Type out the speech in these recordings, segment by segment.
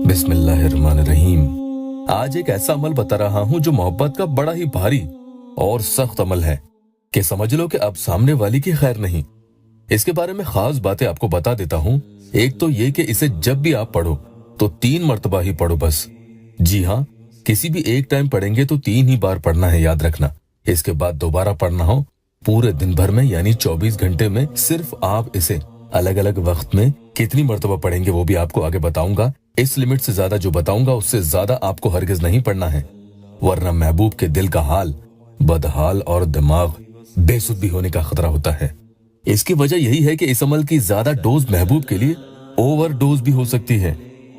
बिस्मिल्लाहिर्रहमानिर्रहीम। आज एक ऐसा अमल बता रहा हूँ जो मोहब्बत का बड़ा ही भारी और सख्त अमल है कि समझ लो कि अब सामने वाली की खैर नहीं। इसके बारे में खास बातें आपको बता देता हूँ। एक तो ये कि इसे जब भी आप पढ़ो तो 3 मर्तबा ही पढ़ो बस। जी हाँ, किसी भी एक टाइम पढ़ेंगे तो 3 ही बार पढ़ना है, याद रखना। इसके बाद दोबारा पढ़ना हो पूरे दिन भर में, यानी 24 घंटे में सिर्फ आप इसे अलग अलग वक्त में कितनी मर्तबा पढ़ेंगे वो भी आपको आगे बताऊंगा। इस लिमिट से ज्यादा जो बताऊंगा उससे ज्यादा आपको हरगिज नहीं पढ़ना है, वरना महबूब के दिल का हाल बदहाल और दिमाग बेसुध भी होने का खतरा होता है। इसकी वजह यही है कि इस अमल की ज्यादा डोज महबूब के लिए ओवर डोज भी हो सकती है।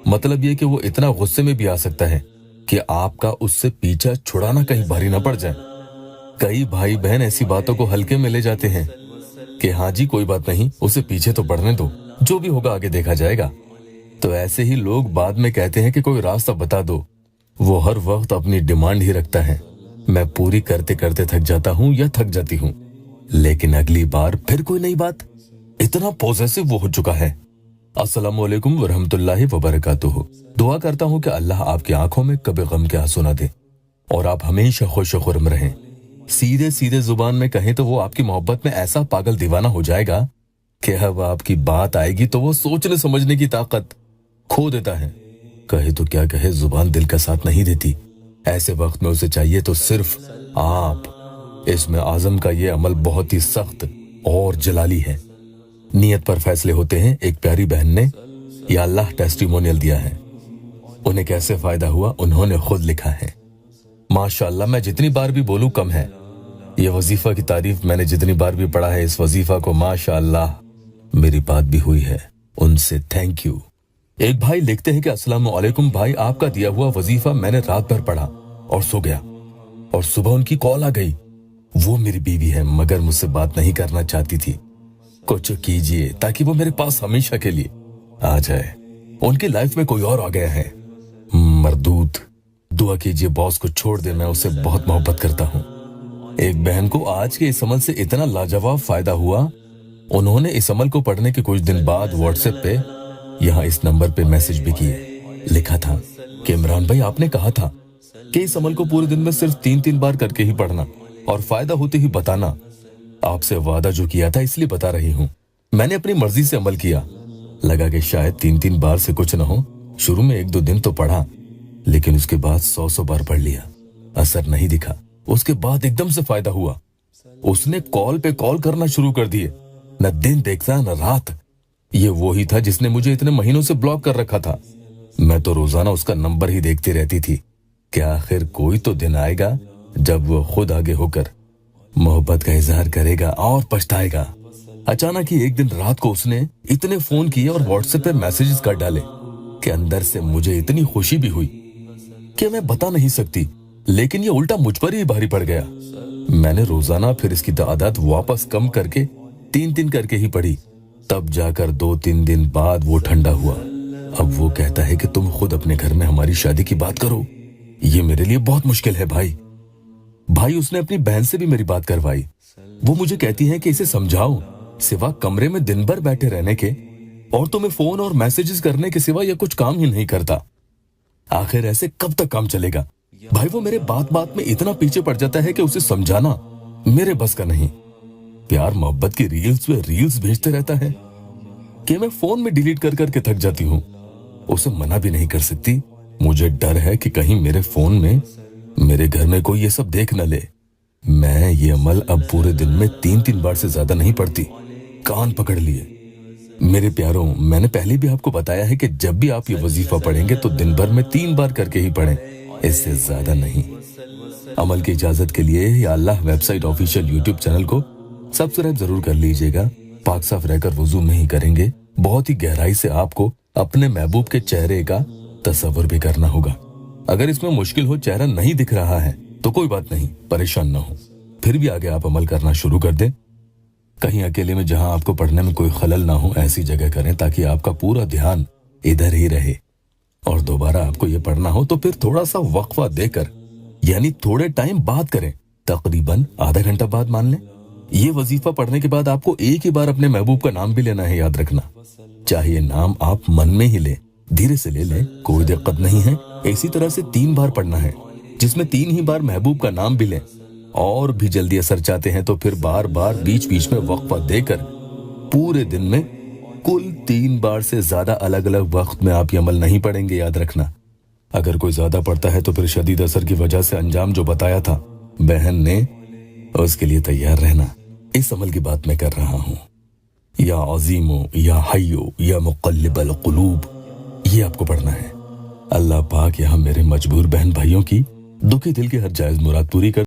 मतलब ये कि वो इतना गुस्से में भी आ सकता है कि आपका उससे पीछा छुड़ाना कहीं भारी न पड़ जाए। कई भाई बहन ऐसी बातों को हल्के में ले जाते हैं कि हाँ जी कोई बात नहीं, उसे पीछे तो पड़ने दो, जो भी होगा आगे देखा जाएगा। तो ऐसे ही लोग बाद में कहते हैं कि कोई रास्ता बता दो। वो हर वक्त अपनी डिमांड ही रखता है। मैं पूरी करते करते थक जाता हूँ या थक जाती हूँ, लेकिन अगली बार फिर कोई नई बात। इतना पॉसेसिव वो हो चुका है। अस्सलामु अलैकुम वरहमतुल्लाहि वबरकातुहू। दुआ करता हूँ कि अल्लाह आपकी आंखों में कभी गम के आंसू न दे और आप हमेशा खुश खुर्म रहें। सीधे सीधे जुबान में कहें तो वो आपकी मोहब्बत में ऐसा पागल दीवाना हो जाएगा कि अब आपकी बात आएगी तो वो सोचने समझने की ताकत खो देता है। कहे तो क्या कहे, जुबान दिल का साथ नहीं देती। ऐसे वक्त में उसे चाहिए तो सिर्फ आप। इसमें आजम का ये अमल बहुत ही सख्त और जलाली है। नियत पर फैसले होते हैं। एक प्यारी बहन ने या अल्लाह टेस्टिमोनियल दिया है। उन्हें कैसे फायदा हुआ उन्होंने खुद लिखा है। माशाअल्लाह, मैं जितनी बार भी बोलूं कम है। ये वजीफा की तारीफ मैंने जितनी बार भी पढ़ा है, इस वजीफा को माशाअल्लाह मेरी बात भी हुई है। उनसे थैंक यू। एक भाई लिखते हैं कि अस्सलाम वालेकुम भाई, आपका दिया हुआ वजीफा मैंने रात भर पढ़ा और सो गया और सुबह उनकी कॉल आ गई। वो मेरी बीवी है मगर मुझसे बात नहीं करना चाहती थी। कुछ कीजिए ताकि वो मेरे पास हमेशा के लिए आ जाए। उनकी लाइफ में कोई और आ गया है। मरदूद, दुआ कीजिए बॉस को छोड़ दे, मैं उससे बहुत मोहब्बत करता हूँ। एक बहन को आज के इस अमल से इतना लाजवाब फायदा हुआ, उन्होंने इस अमल को पढ़ने के कुछ दिन बाद व्हाट्सएप पे यहाँ इस नंबर पे मैसेज भी किए। लिखा था कि इमरान भाई, आपने कहा था कि इस अमल को पूरे दिन में सिर्फ 3-3 बार करके ही पढ़ना और फायदा होते ही बताना। आपसे वादा जो किया था इसलिए बता रही हूँ। मैंने अपनी मर्जी से अमल किया। लगा कि शायद 3-3 बार से कुछ न हो। शुरू में 1-2 दिन तो पढ़ा, लेकिन उसके बाद 100 बार पढ़ लिया। असर नहीं दिखा। उसके बाद एकदम से फायदा हुआ। उसने कॉल पे कॉल करना शुरू कर दिए। न दिन देखता न रात। ये वो ही था जिसने मुझे इतने महीनों से ब्लॉक कर रखा था। मैं तो रोजाना उसका नंबर ही देखती रहती थी कि आखिर कोई तो दिन आएगा जब वो खुद आगे होकर मोहब्बत का इजहार करेगा और पछताएगा। अचानक ही एक दिन रात को उसने इतने फोन किए और व्हाट्सएप पे मैसेजेस कर डाले कि अंदर से मुझे इतनी खुशी भी हुई कि मैं बता नहीं सकती। लेकिन ये उल्टा मुझ पर ही भारी पड़ गया। मैंने रोजाना फिर इसकी तादाद वापस कम करके 3-3 करके ही पढ़ी। तब जाकर 2-3 दिन बाद वो ठंडा हुआ। अब वो कहता है कि तुम खुद अपने घर में हमारी शादी की बात करो। ये मेरे लिए बहुत मुश्किल है भाई। उसने अपनी बहन से भी मेरी बात करवाई। वो मुझे कहती है कि इसे समझाओ, सिवा कमरे में दिन भर बैठे रहने के और तुम्हें फोन और मैसेजेस करने के सिवा ये कुछ काम ही नहीं करता। आखिर ऐसे कब तक काम चलेगा? भाई वो मेरे बात बात में इतना पीछे पड़ जाता है कि उसे समझाना मेरे बस का नहीं। प्यार मोहब्बत की रील्स पे रील्स भेजते रहता है कि मैं फोन में डिलीट कर करके थक जाती हूँ। उसे मना भी नहीं कर सकती। मुझे डर है कि कहीं मेरे फोन में मेरे घर में कोई ये सब देख न ले। मैं ये अमल अब पूरे दिन में 3-3 बार से ज्यादा नहीं पढ़ती। कान पकड़ लिए। मेरे प्यारों, मैंने पहले भी आपको बताया है कि जब भी आप ये वजीफा पढ़ेंगे तो दिन भर में 3 बार करके ही पढ़ें, इससे ज्यादा नहीं। अमल की इजाजत के लिए या अल्लाह वेबसाइट ऑफिशियल यूट्यूब चैनल को सब्सक्राइब जरूर कर लीजिएगा। पाक साफ रहकर वुजू में ही करेंगे। बहुत ही गहराई से आपको अपने महबूब के चेहरे का तस्वर भी करना होगा। अगर इसमें मुश्किल हो, चेहरा नहीं दिख रहा है तो कोई बात नहीं, परेशान न हो। फिर भी आगे आप अमल करना शुरू कर दें। कहीं अकेले में जहां आपको पढ़ने में कोई खलल ना हो, ऐसी जगह करें ताकि आपका पूरा ध्यान इधर ही रहे। और दोबारा आपको ये पढ़ना हो तो फिर थोड़ा सा वक्फा देकर, यानी थोड़े टाइम बाद करें। तकरीबन आधा घंटा बाद मान लें। ये वजीफा पढ़ने के बाद आपको एक ही बार अपने महबूब का नाम भी लेना है, याद रखना। चाहे ये नाम आप मन में ही लें, धीरे से ले लें, कोई दिक्कत नहीं है। इसी तरह से 3 बार पढ़ना है, जिसमें 3 ही बार महबूब का नाम भी लें। और भी जल्दी असर चाहते हैं तो फिर बार बार बीच बीच में वक्फा देकर पूरे दिन में कुल 3 बार से ज्यादा अलग अलग वक्त में आप ये अमल नहीं पढ़ेंगे, याद रखना। अगर कोई ज्यादा पढ़ता है तो फिर शदीद असर की वजह से अंजाम जो बताया था बहन ने, उसके लिए तैयार रहना। इस अमल की बात मैं कर रहा हूँ। या अजीमो या हय्यो या मुक़ल्लिबल क़ुलूब, ये आपको पढ़ना है। अल्लाह पाक यहाँ मेरे मजबूर बहन भाइयों की दुखी दिल की हर जायज मुराद पूरी कर